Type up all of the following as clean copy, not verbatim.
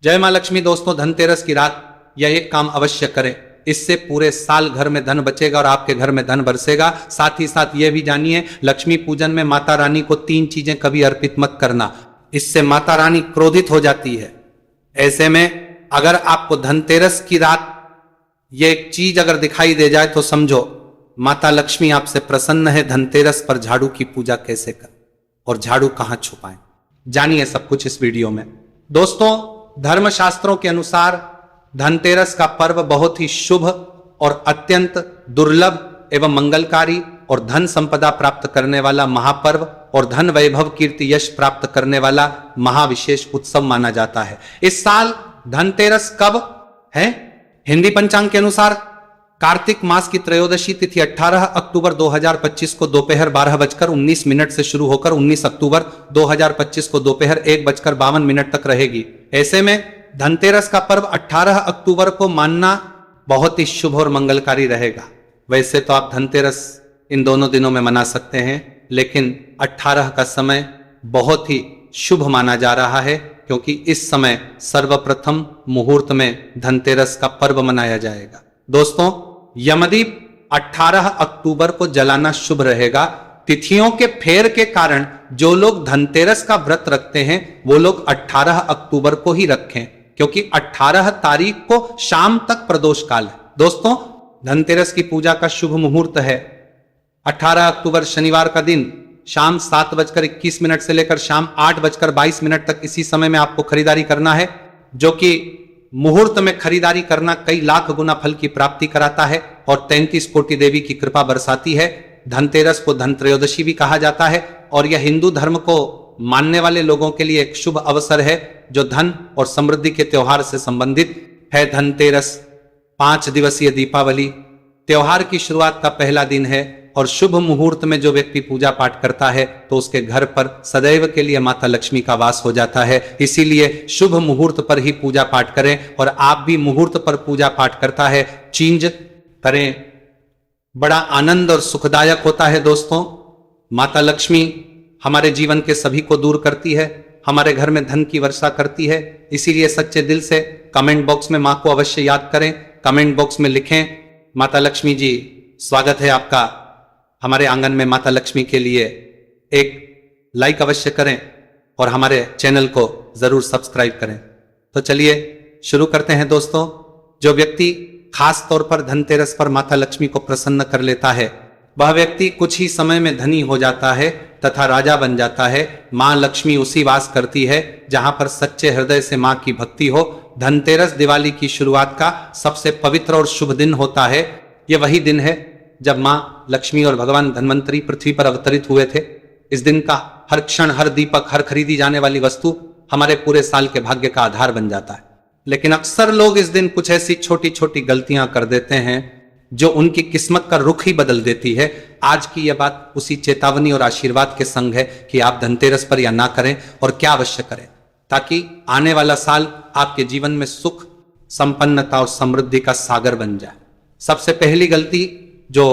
जय मां लक्ष्मी। दोस्तों, धनतेरस की रात यह एक काम अवश्य करें, इससे पूरे साल घर में धन बचेगा और आपके घर में धन बरसेगा। साथ ही साथ यह भी जानिए, लक्ष्मी पूजन में माता रानी को 3 चीजें कभी अर्पित मत करना, इससे माता रानी क्रोधित हो जाती है। ऐसे में अगर आपको धनतेरस की रात ये एक चीज अगर दिखाई दे जाए तो समझो माता लक्ष्मी आपसे प्रसन्न है। धनतेरस पर झाड़ू की पूजा कैसे कर और झाड़ू कहां छुपाएं, जानिए सब कुछ इस वीडियो में। दोस्तों, धर्मशास्त्रों के अनुसार धनतेरस का पर्व बहुत ही शुभ और अत्यंत दुर्लभ एवं मंगलकारी और धन संपदा प्राप्त करने वाला महापर्व और धन वैभव कीर्ति यश प्राप्त करने वाला महाविशेष उत्सव माना जाता है। इस साल धनतेरस कब है? हिंदी पंचांग के अनुसार कार्तिक मास की त्रयोदशी तिथि 18 अक्टूबर 2025 को दोपहर 12:19 से शुरू होकर 19 अक्टूबर 2025 को दोपहर 1:52 तक रहेगी। ऐसे में धनतेरस का पर्व 18 अक्टूबर को मानना बहुत ही शुभ और मंगलकारी रहेगा। वैसे तो आप धनतेरस इन दोनों दिनों में मना सकते हैं, लेकिन 18 का समय बहुत ही शुभ माना जा रहा है, क्योंकि इस समय सर्वप्रथम मुहूर्त में धनतेरस का पर्व मनाया जाएगा। दोस्तों, यमदीप 18 अक्टूबर को जलाना शुभ रहेगा। तिथियों के फेर के कारण जो लोग धनतेरस का व्रत रखते हैं वो लोग 18 अक्टूबर को ही रखें, क्योंकि 18 तारीख को शाम तक प्रदोष काल है। दोस्तों, धनतेरस की पूजा का शुभ मुहूर्त है 18 अक्टूबर शनिवार का दिन शाम 7:21 से लेकर शाम 8:22 तक। इसी समय में आपको खरीदारी करना है, जो कि मुहूर्त में खरीदारी करना कई लाख गुना फल की प्राप्ति कराता है और 33 कोटि देवी की कृपा बरसाती है। धनतेरस को धन त्रयोदशी भी कहा जाता है और यह हिंदू धर्म को मानने वाले लोगों के लिए एक शुभ अवसर है जो धन और समृद्धि के त्योहार से संबंधित है। धनतेरस 5 दिवसीय दीपावली त्योहार की शुरुआत का पहला दिन है और शुभ मुहूर्त में जो व्यक्ति पूजा पाठ करता है तो उसके घर पर सदैव के लिए माता लक्ष्मी का वास हो जाता है। इसीलिए शुभ मुहूर्त पर ही पूजा पाठ करें और आप भी मुहूर्त पर पूजा पाठ करता है चेंज करें, बड़ा आनंद और सुखदायक होता है। दोस्तों, माता लक्ष्मी हमारे जीवन के सभी को दूर करती है, हमारे घर में धन की वर्षा करती है। इसीलिए सच्चे दिल से कमेंट बॉक्स में मां को अवश्य याद करें, कमेंट बॉक्स में लिखें, माता लक्ष्मी जी स्वागत है आपका हमारे आंगन में। माता लक्ष्मी के लिए एक लाइक अवश्य करें और हमारे चैनल को जरूर सब्सक्राइब करें। तो चलिए शुरू करते हैं। दोस्तों, जो व्यक्ति खास तौर पर धनतेरस पर माता लक्ष्मी को प्रसन्न कर लेता है वह व्यक्ति कुछ ही समय में धनी हो जाता है तथा राजा बन जाता है। मां लक्ष्मी उसी वास करती है जहां पर सच्चे हृदय से मां की भक्ति हो। धनतेरस दिवाली की शुरुआत का सबसे पवित्र और शुभ दिन होता है। यह वही दिन है जब मां लक्ष्मी और भगवान धन्वंतरी पृथ्वी पर अवतरित हुए थे। इस दिन का हर क्षण, हर दीपक, हर खरीदी जाने वाली वस्तु हमारे पूरे साल के भाग्य का आधार बन जाता है। लेकिन अक्सर लोग इस दिन कुछ ऐसी छोटी छोटी गलतियां कर देते हैं जो उनकी किस्मत का रुख ही बदल देती है। आज की यह बात उसी चेतावनी और आशीर्वाद के संग है कि आप धनतेरस पर या ना करें और क्या अवश्य करें, ताकि आने वाला साल आपके जीवन में सुख, संपन्नता और समृद्धि का सागर बन जाए। सबसे पहली गलती जो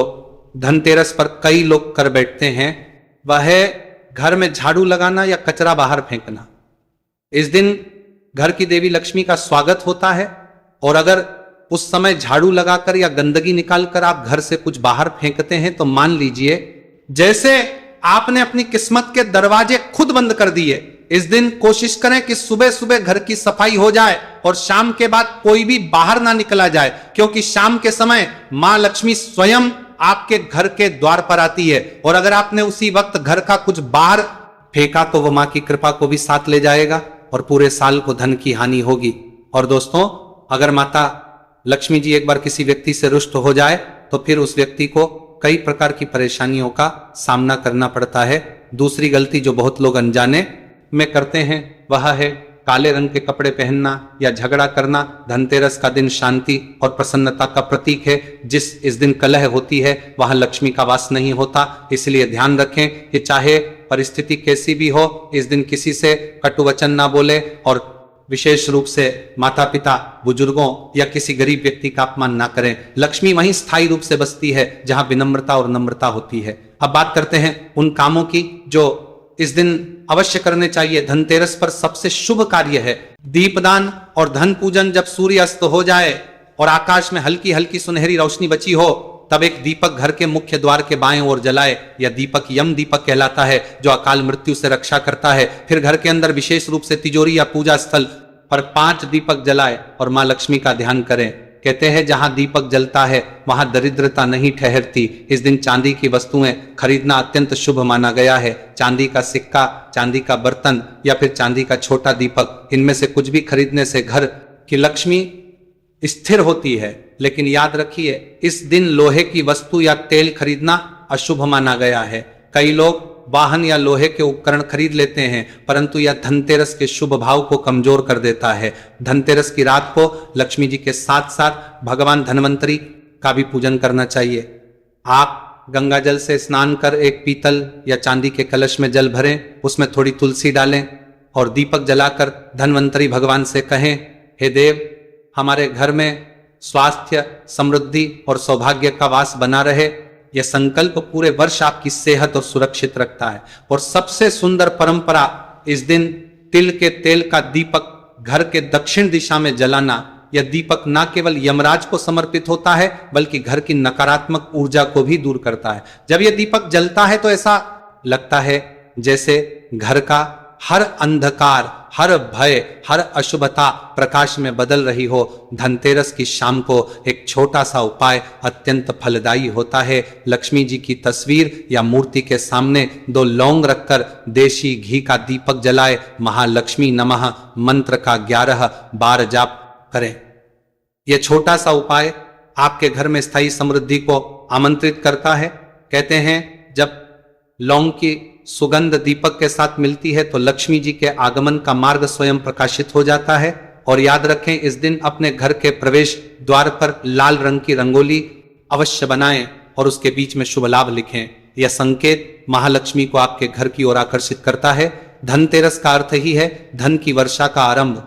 धनतेरस पर कई लोग कर बैठते हैं वह है घर में झाड़ू लगाना या कचरा बाहर फेंकना। इस दिन घर की देवी लक्ष्मी का स्वागत होता है और अगर उस समय झाड़ू लगाकर या गंदगी निकालकर आप घर से कुछ बाहर फेंकते हैं तो मान लीजिए जैसे आपने अपनी किस्मत के दरवाजे खुद बंद कर दिए। इस दिन कोशिश करें कि सुबह सुबह घर की सफाई हो जाए और शाम के बाद कोई भी बाहर ना निकला जाए, क्योंकि शाम के समय मां लक्ष्मी स्वयं आपके घर के द्वार पर आती है और अगर आपने उसी वक्त घर का कुछ बाहर फेंका तो वह मां की कृपा को भी साथ ले जाएगा और पूरे साल को धन की हानि होगी। और दोस्तों, अगर माता लक्ष्मी जी एक बार किसी व्यक्ति से रुष्ट हो जाए तो फिर उस व्यक्ति को कई प्रकार की परेशानियों का सामना करना पड़ता है। दूसरी गलती जो बहुत लोग अनजाने में करते हैं वह है काले रंग के कपड़े पहनना या झगड़ा करना। धनतेरस का दिन शांति और प्रसन्नता का प्रतीक है। इस दिन कलह होती है वहां लक्ष्मी का वास नहीं होता। इसलिए ध्यान रखें कि चाहे परिस्थिति कैसी भी हो, इस दिन किसी से कटु वचन ना बोले और विशेष रूप से माता पिता, बुजुर्गों या किसी गरीब व्यक्ति का अपमान ना करें। लक्ष्मी वहीं स्थायी रूप से बसती है जहां विनम्रता और नम्रता होती है। अब बात करते हैं उन कामों की जो इस दिन अवश्य करने चाहिए। धनतेरस पर सबसे शुभ कार्य है दीपदान और धन पूजन। जब सूर्य अस्त हो जाए और आकाश में हल्की हल्की सुनहरी रोशनी बची हो, तब एक दीपक घर के मुख्य द्वार के बाएं ओर जलाए। यह दीपक यम दीपक कहलाता है, जो अकाल मृत्यु से रक्षा करता है। फिर घर के अंदर विशेष रूप से तिजोरी या पूजा स्थल पर 5 दीपक जलाए और मां लक्ष्मी का ध्यान करें। कहते हैं जहां दीपक जलता है वहां दरिद्रता नहीं ठहरती। इस दिन चांदी की वस्तुएं खरीदना अत्यंत शुभ माना गया है। चांदी का सिक्का, चांदी का बर्तन या फिर चांदी का छोटा दीपक, इनमें से कुछ भी खरीदने से घर की लक्ष्मी स्थिर होती है। लेकिन याद रखिए, इस दिन लोहे की वस्तु या तेल खरीदना अशुभ माना गया है। कई लोग वाहन या लोहे के उपकरण खरीद लेते हैं, परंतु यह धनतेरस के शुभ भाव को कमजोर कर देता है। धनतेरस की रात को लक्ष्मी जी के साथ साथ भगवान धन्वंतरी का भी पूजन करना चाहिए। आप गंगा जल से स्नान कर एक पीतल या चांदी के कलश में जल भरें, उसमें थोड़ी तुलसी डालें और दीपक जलाकर धन्वंतरी भगवान से कहें, हे देव, हमारे घर में स्वास्थ्य, समृद्धि और सौभाग्य का वास बना रहे। यह संकल्प पूरे वर्ष आपकी सेहत और सुरक्षित रखता है। और सबसे सुंदर परंपरा, इस दिन तिल के तेल का दीपक घर के दक्षिण दिशा में जलाना। यह दीपक न केवल यमराज को समर्पित होता है, बल्कि घर की नकारात्मक ऊर्जा को भी दूर करता है। जब यह दीपक जलता है तो ऐसा लगता है जैसे घर का हर अंधकार, हर भय, हर अशुभता प्रकाश में बदल रही हो। धनतेरस की शाम को एक छोटा सा उपाय अत्यंत फलदायी होता है। लक्ष्मी जी की तस्वीर या मूर्ति के सामने 2 लौंग रखकर देशी घी का दीपक जलाए, महालक्ष्मी नमः मंत्र का 11 बार जाप करें। यह छोटा सा उपाय आपके घर में स्थायी समृद्धि को आमंत्रित करता है। कहते हैं जब लौंग की सुगंध दीपक के साथ मिलती है तो लक्ष्मी जी के आगमन का मार्ग स्वयं प्रकाशित हो जाता है। और याद रखें, इस दिन अपने घर के प्रवेश द्वार पर लाल रंग की रंगोली अवश्य बनाएं और उसके बीच में शुभ लाभ लिखें। यह संकेत महालक्ष्मी को आपके घर की ओर आकर्षित करता है। धनतेरस का अर्थ ही है धन की वर्षा का आरंभ।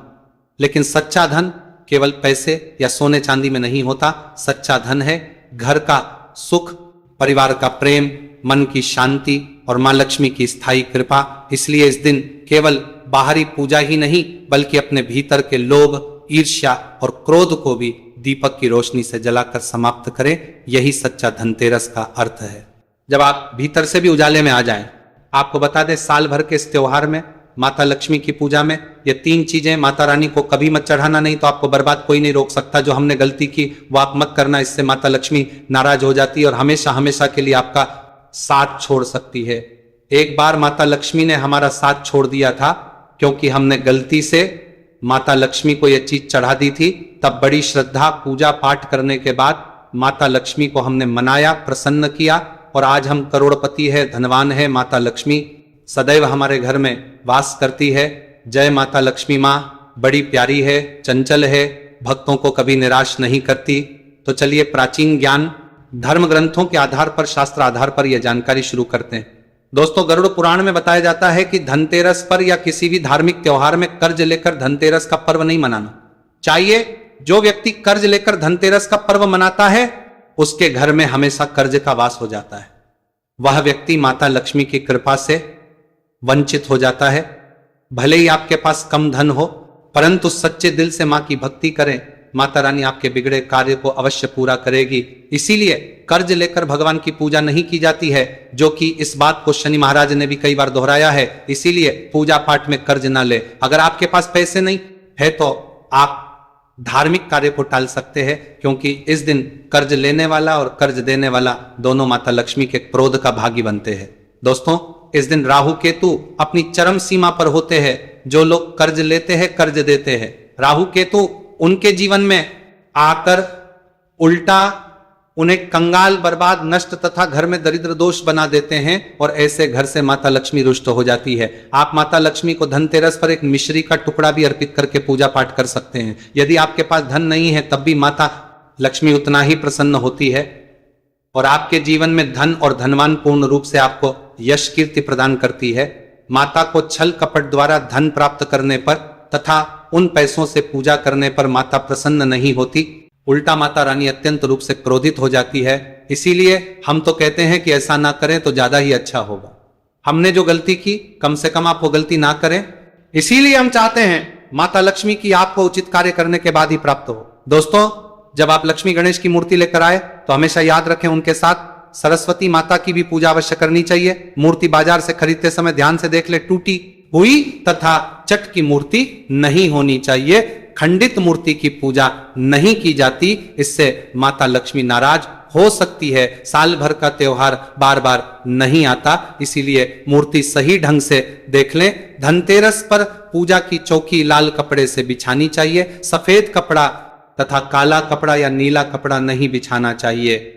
लेकिन सच्चा धन केवल पैसे या सोने चांदी में नहीं होता। सच्चा धन है घर का सुख, परिवार का प्रेम, मन की शांति और मां लक्ष्मी की स्थायी कृपा। इसलिए इस दिन केवल बाहरी पूजा ही नहीं, बल्कि अपने भीतर के लोभ, ईर्ष्या और क्रोध को भी दीपक की रोशनी से जलाकर समाप्त करें। यही सच्चा धनतेरस का अर्थ है। जब आप भीतर से भी उजाले में आ जाएं, आपको बता दें, साल भर के इस त्योहार में माता लक्ष्मी की पूजा में ये 3 चीजें माता रानी को कभी मत चढ़ाना, नहीं तो आपको बर्बाद कोई नहीं रोक सकता। जो हमने गलती की वो आप मत करना, इससे माता लक्ष्मी नाराज हो जाती है और हमेशा हमेशा के लिए आपका साथ छोड़ सकती है। एक बार माता लक्ष्मी ने हमारा साथ छोड़ दिया था, क्योंकि हमने गलती से माता लक्ष्मी को यह चीज चढ़ा दी थी। तब बड़ी श्रद्धा पूजा पाठ करने के बाद माता लक्ष्मी को हमने मनाया, प्रसन्न किया और आज हम करोड़पति है, धनवान है। माता लक्ष्मी सदैव हमारे घर में वास करती है। जय माता लक्ष्मी। माँ बड़ी प्यारी है, चंचल है, भक्तों को कभी निराश नहीं करती। तो चलिए प्राचीन ज्ञान धर्म ग्रंथों के आधार पर, शास्त्र आधार पर यह जानकारी शुरू करते हैं। दोस्तों, गरुड़ पुराण में बताया जाता है कि धनतेरस पर या किसी भी धार्मिक त्योहार में कर्ज लेकर धनतेरस का पर्व नहीं मनाना चाहिए। जो व्यक्ति कर्ज लेकर धनतेरस का पर्व मनाता है उसके घर में हमेशा कर्ज का वास हो जाता है। वह व्यक्ति माता लक्ष्मी की कृपा से वंचित हो जाता है। भले ही आपके पास कम धन हो, परंतु सच्चे दिल से मां की भक्ति करें, माता रानी आपके बिगड़े कार्य को अवश्य पूरा करेगी। इसीलिए कर्ज लेकर भगवान की पूजा नहीं की जाती है, जो कि इस बात को शनि महाराज ने भी कई बार दोहराया है। इसीलिए पूजा पाठ में कर्ज ना ले। अगर आपके पास पैसे नहीं है तो आप धार्मिक कार्य को टाल सकते हैं, क्योंकि इस दिन कर्ज लेने वाला और कर्ज देने वाला दोनों माता लक्ष्मी के क्रोध का भागी बनते हैं। दोस्तों, इस दिन राहु केतु अपनी चरम सीमा पर होते हैं। जो लोग कर्ज लेते हैं, कर्ज देते हैं, राहु केतु उनके जीवन में आकर उल्टा उन्हें कंगाल, बर्बाद, नष्ट तथा घर में दरिद्र दोष बना देते हैं और ऐसे घर से माता लक्ष्मी रुष्ट हो जाती है। आप माता लक्ष्मी को धनतेरस पर एक मिश्री का टुकड़ा भी अर्पित करके पूजा पाठ कर सकते हैं। यदि आपके पास धन नहीं है तब भी माता लक्ष्मी उतना ही प्रसन्न होती है और आपके जीवन में धन और धनवान पूर्ण रूप से आपको यश कीर्ति प्रदान करती है। माता को छल कपट द्वारा धन प्राप्त करने पर तथा उन पैसों से पूजा करने पर माता प्रसन्न नहीं होती, उल्टा माता रानी अत्यंत रूप से क्रोधित हो जाती है। इसीलिए हम तो कहते हैं कि ऐसा ना करें तो ज्यादा ही अच्छा होगा। हमने जो गलती की कम से कम आप वो गलती ना करें। इसीलिए हम चाहते हैं माता लक्ष्मी की आपको उचित कार्य करने के बाद ही प्राप्त हो। दोस्तों, जब आप लक्ष्मी गणेश की मूर्ति लेकर आए तो हमेशा याद रखें उनके साथ सरस्वती माता की भी पूजा अवश्य करनी चाहिए। मूर्ति बाजार से खरीदते समय ध्यान से देख ले, टूटी हुई तथा चट की मूर्ति नहीं होनी चाहिए। खंडित मूर्ति की पूजा नहीं की जाती, इससे माता लक्ष्मी नाराज हो सकती है। साल भर का त्योहार बार बार नहीं आता, इसीलिए मूर्ति सही ढंग से देख लें। धनतेरस पर पूजा की चौकी लाल कपड़े से बिछानी चाहिए। सफेद कपड़ा तथा काला कपड़ा या नीला कपड़ा नहीं बिछाना चाहिए।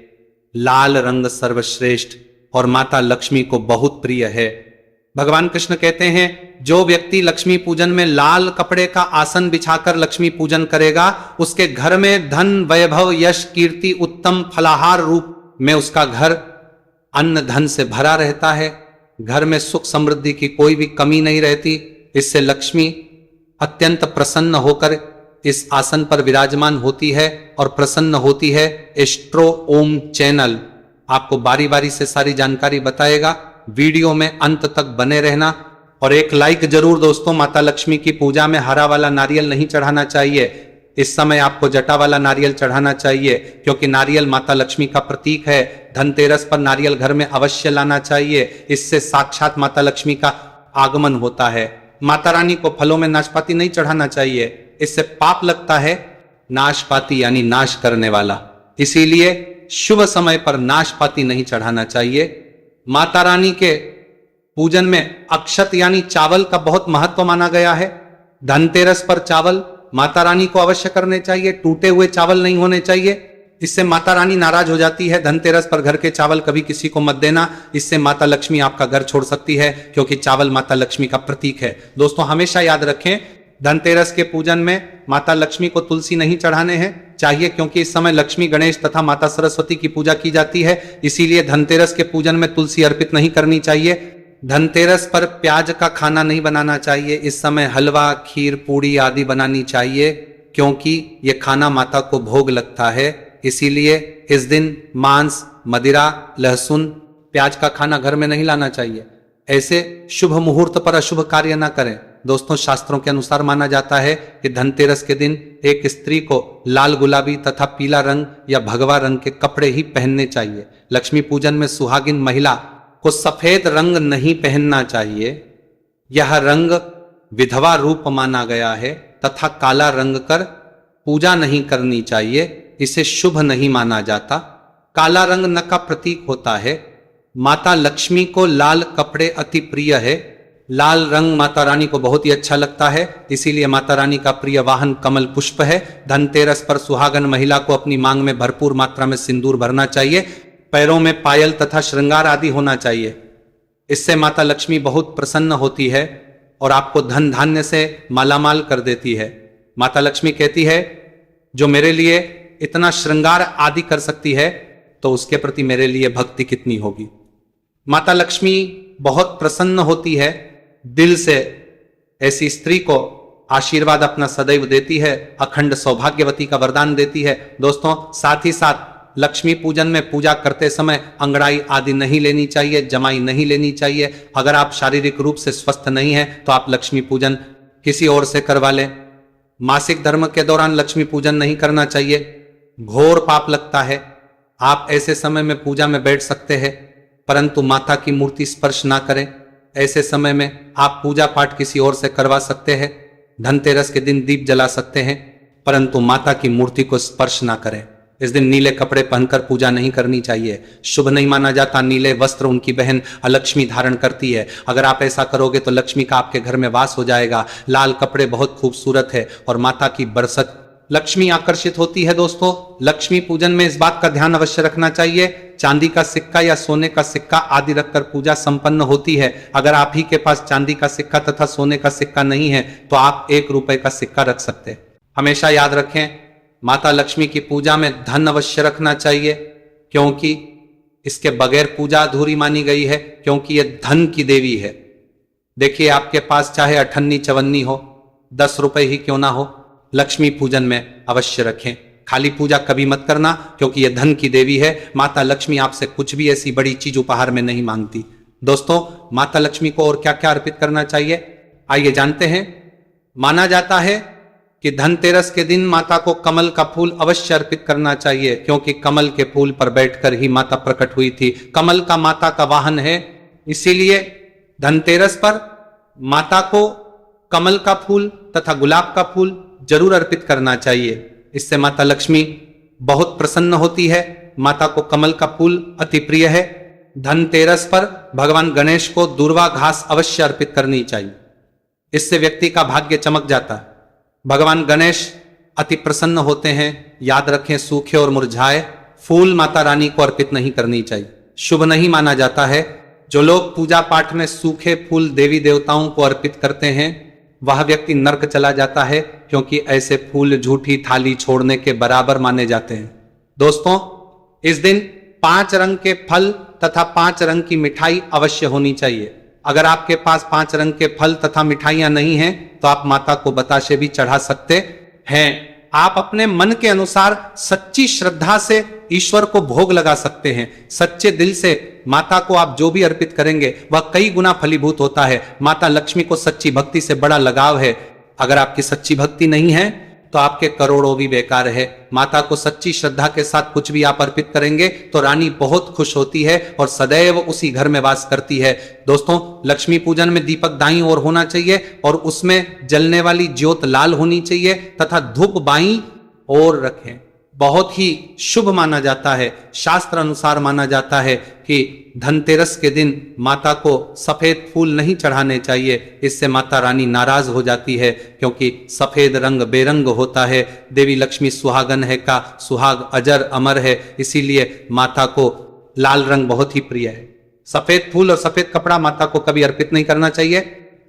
लाल रंग सर्वश्रेष्ठ और माता लक्ष्मी को बहुत प्रिय है। भगवान कृष्ण कहते हैं, जो व्यक्ति लक्ष्मी पूजन में लाल कपड़े का आसन बिछाकर लक्ष्मी पूजन करेगा, उसके घर में धन, वैभव, यश, कीर्ति, उत्तम फलाहार रूप में उसका घर अन्न धन से भरा रहता है। घर में सुख समृद्धि की कोई भी कमी नहीं रहती। इससे लक्ष्मी अत्यंत प्रसन्न होकर इस आसन पर विराजमान होती है और प्रसन्न होती है। एस्ट्रो ओम चैनल आपको बारी बारी से सारी जानकारी बताएगा। वीडियो में अंत तक बने रहना और एक लाइक जरूर। दोस्तों, माता लक्ष्मी की पूजा में हरा वाला नारियल नहीं चढ़ाना चाहिए। इस समय आपको जटा वाला नारियल चढ़ाना चाहिए, क्योंकि नारियल माता लक्ष्मी का प्रतीक है। धनतेरस पर नारियल घर में अवश्य लाना चाहिए, इससे साक्षात माता लक्ष्मी का आगमन होता है। माता रानी को फलों में नाशपाती नहीं चढ़ाना चाहिए, इससे पाप लगता है। नाशपाती यानी नाश करने वाला, इसीलिए शुभ समय पर नाशपाती नहीं चढ़ाना चाहिए। माता रानी के पूजन में अक्षत यानी चावल का बहुत महत्व माना गया है। धनतेरस पर चावल माता रानी को अवश्य करने चाहिए। टूटे हुए चावल नहीं होने चाहिए, इससे माता रानी नाराज हो जाती है। धनतेरस पर घर के चावल कभी किसी को मत देना, इससे माता लक्ष्मी आपका घर छोड़ सकती है, क्योंकि चावल माता लक्ष्मी का प्रतीक है। दोस्तों, हमेशा याद रखें, धनतेरस के पूजन में माता लक्ष्मी को तुलसी नहीं चढ़ाने हैं चाहिए, क्योंकि इस समय लक्ष्मी, गणेश तथा माता सरस्वती की पूजा की जाती है। इसीलिए धनतेरस के पूजन में तुलसी अर्पित नहीं करनी चाहिए। धनतेरस पर प्याज का खाना नहीं बनाना चाहिए। इस समय हलवा, खीर, पूड़ी आदि बनानी चाहिए, क्योंकि ये खाना माता को भोग लगता है। इसीलिए इस दिन मांस, मदिरा, लहसुन, प्याज का खाना घर में नहीं लाना चाहिए। ऐसे शुभ मुहूर्त पर अशुभ कार्य ना करें। दोस्तों, शास्त्रों के अनुसार माना जाता है कि धनतेरस के दिन एक स्त्री को लाल, गुलाबी तथा पीला रंग या भगवा रंग के कपड़े ही पहनने चाहिए। लक्ष्मी पूजन में सुहागिन महिला को सफेद रंग नहीं पहनना चाहिए, यह रंग विधवा रूप माना गया है। तथा काला रंग कर पूजा नहीं करनी चाहिए, इसे शुभ नहीं माना जाता। काला रंग न का प्रतीक होता है। माता लक्ष्मी को लाल कपड़े अति प्रिय है। लाल रंग माता रानी को बहुत ही अच्छा लगता है, इसीलिए माता रानी का प्रिय वाहन कमल पुष्प है। धनतेरस पर सुहागन महिला को अपनी मांग में भरपूर मात्रा में सिंदूर भरना चाहिए। पैरों में पायल तथा श्रृंगार आदि होना चाहिए, इससे माता लक्ष्मी बहुत प्रसन्न होती है और आपको धन धान्य से मालामाल कर देती है। माता लक्ष्मी कहती है, जो मेरे लिए इतना श्रृंगार आदि कर सकती है, तो उसके प्रति मेरे लिए भक्ति कितनी होगी। माता लक्ष्मी बहुत प्रसन्न होती है दिल से। ऐसी स्त्री को आशीर्वाद अपना सदैव देती है, अखंड सौभाग्यवती का वरदान देती है। दोस्तों, साथ ही साथ लक्ष्मी पूजन में पूजा करते समय अंगड़ाई आदि नहीं लेनी चाहिए, जमाई नहीं लेनी चाहिए। अगर आप शारीरिक रूप से स्वस्थ नहीं हैं तो आप लक्ष्मी पूजन किसी और से करवा लें। मासिक धर्म के दौरान लक्ष्मी पूजन नहीं करना चाहिए, घोर पाप लगता है। आप ऐसे समय में पूजा में बैठ सकते हैं, परंतु माता की मूर्ति स्पर्श ना करें। ऐसे समय में आप पूजा पाठ किसी और से करवा सकते हैं। धनतेरस के दिन दीप जला सकते हैं, परंतु माता की मूर्ति को स्पर्श ना करें। इस दिन नीले कपड़े पहनकर पूजा नहीं करनी चाहिए, शुभ नहीं माना जाता। नीले वस्त्र उनकी बहन अलक्ष्मी धारण करती है। अगर आप ऐसा करोगे तो लक्ष्मी का आपके घर में वास हो जाएगा। लाल कपड़े बहुत खूबसूरत है और माता की बरसत लक्ष्मी आकर्षित होती है। दोस्तों, लक्ष्मी पूजन में इस बात का ध्यान अवश्य रखना चाहिए, चांदी का सिक्का या सोने का सिक्का आदि रखकर पूजा संपन्न होती है। अगर आप ही के पास चांदी का सिक्का तथा सोने का सिक्का नहीं है तो आप 1 रुपए का सिक्का रख सकते हैं। हमेशा याद रखें, माता लक्ष्मी की पूजा में धन अवश्य रखना चाहिए, क्योंकि इसके बगैर पूजा अधूरी मानी गई है, क्योंकि यह धन की देवी है। देखिए, आपके पास चाहे अठन्नी चवन्नी हो, 10 रुपए ही क्यों ना हो, लक्ष्मी पूजन में अवश्य रखें। खाली पूजा कभी मत करना, क्योंकि यह धन की देवी है। माता लक्ष्मी आपसे कुछ भी ऐसी बड़ी चीज उपहार में नहीं मांगती। दोस्तों, माता लक्ष्मी को और क्या क्या अर्पित करना चाहिए, आइए जानते हैं। माना जाता है कि धनतेरस के दिन माता को कमल का फूल अवश्य अर्पित करना चाहिए, क्योंकि कमल के फूल पर बैठकर ही माता प्रकट हुई थी। कमल का माता का वाहन है, इसीलिए धनतेरस पर माता को कमल का फूल तथा गुलाब का फूल जरूर अर्पित करना चाहिए। इससे माता लक्ष्मी बहुत प्रसन्न होती है। माता को कमल का फूल अति प्रिय है। धनतेरस पर भगवान गणेश को दूर्वा घास अवश्य अर्पित करनी चाहिए, इससे व्यक्ति का भाग्य चमक जाता है। भगवान गणेश अति प्रसन्न होते हैं। याद रखें, सूखे और मुरझाए फूल माता रानी को अर्पित नहीं करनी चाहिए, शुभ नहीं माना जाता है। जो लोग पूजा पाठ में सूखे फूल देवी देवताओं को अर्पित करते हैं, वह व्यक्ति नर्क चला जाता है, क्योंकि ऐसे फूल झूठी थाली छोड़ने के बराबर माने जाते हैं। दोस्तों, इस दिन 5 रंग के फल तथा 5 रंग की मिठाई अवश्य होनी चाहिए। अगर आपके पास 5 रंग के फल तथा मिठाइयां नहीं हैं, तो आप माता को बताशे भी चढ़ा सकते हैं। आप अपने मन के अनुसार सच्ची श्रद्धा से ईश्वर को भोग लगा सकते हैं। सच्चे दिल से माता को आप जो भी अर्पित करेंगे वह कई गुना फलीभूत होता है। माता लक्ष्मी को सच्ची भक्ति से बड़ा लगाव है। अगर आपकी सच्ची भक्ति नहीं है तो आपके करोड़ों भी बेकार है। माता को सच्ची श्रद्धा के साथ कुछ भी आप अर्पित करेंगे तो रानी बहुत खुश होती है और सदैव उसी घर में वास करती है। दोस्तों, लक्ष्मी पूजन में दीपक दाईं ओर होना चाहिए और उसमें जलने वाली ज्योत लाल होनी चाहिए तथा धूप बाईं ओर रखें। बहुत ही शुभ माना जाता है। शास्त्र अनुसार माना जाता है कि धनतेरस के दिन माता को सफेद फूल नहीं चढ़ाने चाहिए, इससे माता रानी नाराज हो जाती है, क्योंकि सफेद रंग बेरंग होता है। देवी लक्ष्मी सुहागन है का सुहाग अजर अमर है, इसीलिए माता को लाल रंग बहुत ही प्रिय है। सफेद फूल और सफेद कपड़ा माता को कभी अर्पित नहीं करना चाहिए,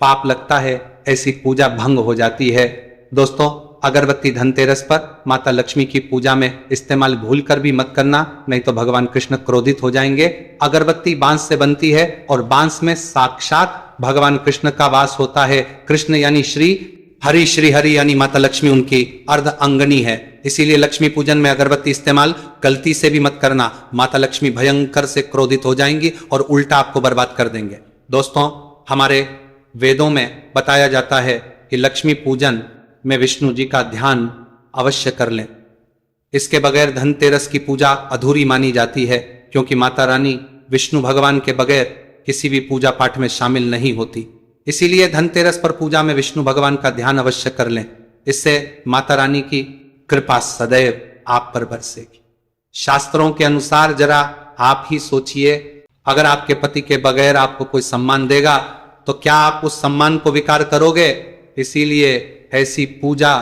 पाप लगता है, ऐसी पूजा भंग हो जाती है। दोस्तों, अगरबत्ती धनतेरस पर माता लक्ष्मी की पूजा में इस्तेमाल भूलकर भी मत करना, नहीं तो भगवान कृष्ण क्रोधित हो जाएंगे। अगरबत्ती बांस से बनती है और बांस में साक्षात भगवान कृष्ण का वास होता है। कृष्ण यानी श्री हरि यानी माता लक्ष्मी उनकी अर्ध अंगनी है। इसीलिए लक्ष्मी पूजन में अगरबत्ती इस्तेमाल गलती से भी मत करना, माता लक्ष्मी भयंकर से क्रोधित हो जाएंगी और उल्टा आपको बर्बाद कर देंगे। दोस्तों, हमारे वेदों में बताया जाता है कि लक्ष्मी पूजन में विष्णु जी का ध्यान अवश्य कर लें। इसके बगैर धनतेरस की पूजा अधूरी मानी जाती है, क्योंकि माता रानी विष्णु भगवान के बगैर किसी भी पूजा पाठ में शामिल नहीं होती। इसीलिए धनतेरस पर पूजा में विष्णु भगवान का ध्यान अवश्य कर लें, इससे माता रानी की कृपा सदैव आप पर बरसेगी। शास्त्रों के अनुसार जरा आप ही सोचिए, अगर आपके पति के बगैर आपको कोई सम्मान देगा तो क्या आप उस सम्मान को विकार करोगे? इसीलिए ऐसी पूजा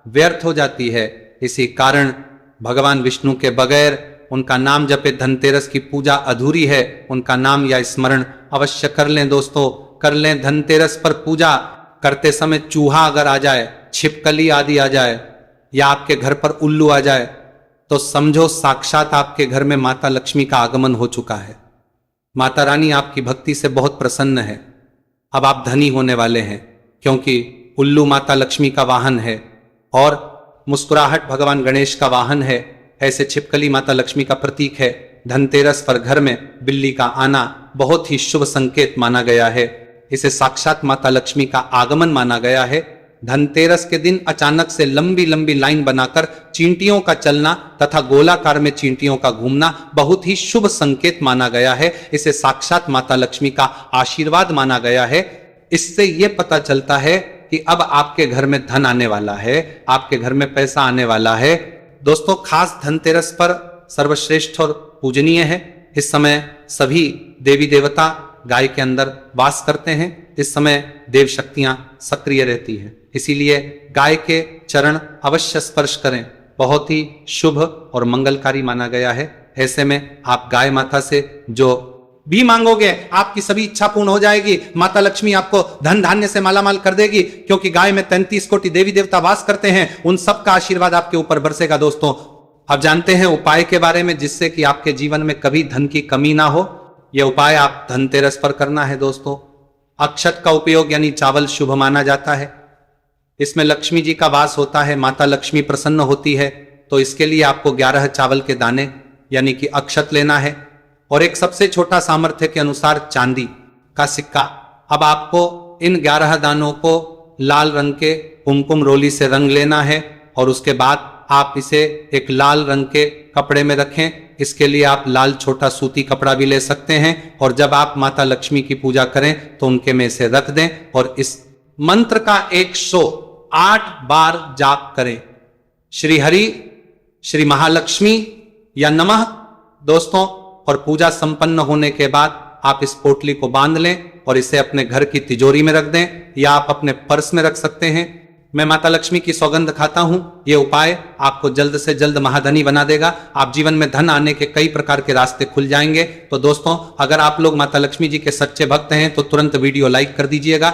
व्यर्थ हो जाती है। इसी कारण भगवान विष्णु के बगैर उनका नाम जपे धनतेरस की पूजा अधूरी है। उनका नाम या स्मरण अवश्य कर लें। दोस्तों, कर लें। धनतेरस पर पूजा करते समय चूहा अगर आ जाए, छिपकली आदि आ जाए या आपके घर पर उल्लू आ जाए, तो समझो साक्षात आपके घर में माता लक्ष्मी का आगमन हो चुका है। माता रानी आपकी भक्ति से बहुत प्रसन्न है। अब आप धनी होने वाले हैं, क्योंकि उल्लू माता लक्ष्मी का वाहन है और मुस्कुराहट भगवान गणेश का वाहन है। ऐसे छिपकली माता लक्ष्मी का प्रतीक है। धनतेरस पर घर में बिल्ली का आना बहुत ही शुभ संकेत माना गया है। इसे साक्षात माता लक्ष्मी का आगमन माना गया है। धनतेरस के दिन अचानक से लंबी लंबी लाइन बनाकर चींटियों का चलना तथा गोलाकार में चींटियों का घूमना बहुत ही शुभ संकेत माना गया है। इसे साक्षात माता लक्ष्मी का आशीर्वाद माना गया है। इससे यह पता चलता है कि अब आपके घर में धन आने वाला है, आपके घर में पैसा आने वाला है। दोस्तों, खास धनतेरस पर सर्वश्रेष्ठ और पूजनीय है। इस समय सभी देवी देवता गाय के अंदर वास करते हैं। इस समय देव शक्तियां सक्रिय रहती हैं, इसीलिए गाय के चरण अवश्य स्पर्श करें। बहुत ही शुभ और मंगलकारी माना गया है। ऐसे में आप गाय माता से जो भी मांगोगे आपकी सभी इच्छा पूर्ण हो जाएगी। माता लक्ष्मी आपको धन धान्य से मालामाल कर देगी, क्योंकि गाय में 33 कोटि देवी देवता वास करते हैं। उन सब का आशीर्वाद आपके ऊपर बरसेगा। दोस्तों, अब जानते हैं उपाय के बारे में, जिससे कि आपके जीवन में कभी धन की कमी ना हो। यह उपाय आप धनतेरस पर करना है। दोस्तों, अक्षत का उपयोग यानी चावल शुभ माना जाता है। इसमें लक्ष्मी जी का वास होता है, माता लक्ष्मी प्रसन्न होती है। तो इसके लिए आपको 11 चावल के दाने यानी कि अक्षत लेना है और एक सबसे छोटा सामर्थ्य के अनुसार चांदी का सिक्का। अब आपको इन 11 दानों को लाल रंग के कुमकुम रोली से रंग लेना है और उसके बाद आप इसे एक लाल रंग के कपड़े में रखें। इसके लिए आप लाल छोटा सूती कपड़ा भी ले सकते हैं और जब आप माता लक्ष्मी की पूजा करें तो उनके में इसे रख दें और इस मंत्र का 108 बार जाप करें, श्री हरि श्री महालक्ष्मी या नमः दोस्तों। और पूजा संपन्न होने के बाद आप इस पोटली को बांध लें और इसे अपने घर की तिजोरी में रख दें या आप अपने पर्स में रख सकते हैं। मैं माता लक्ष्मी की सौगंध खाता हूं, यह उपाय आपको जल्द से जल्द महाधनी बना देगा। आप जीवन में धन आने के कई प्रकार के रास्ते खुल जाएंगे। तो दोस्तों, अगर आप लोग माता लक्ष्मी जी के सच्चे भक्त हैं तो तुरंत वीडियो लाइक कर दीजिएगा।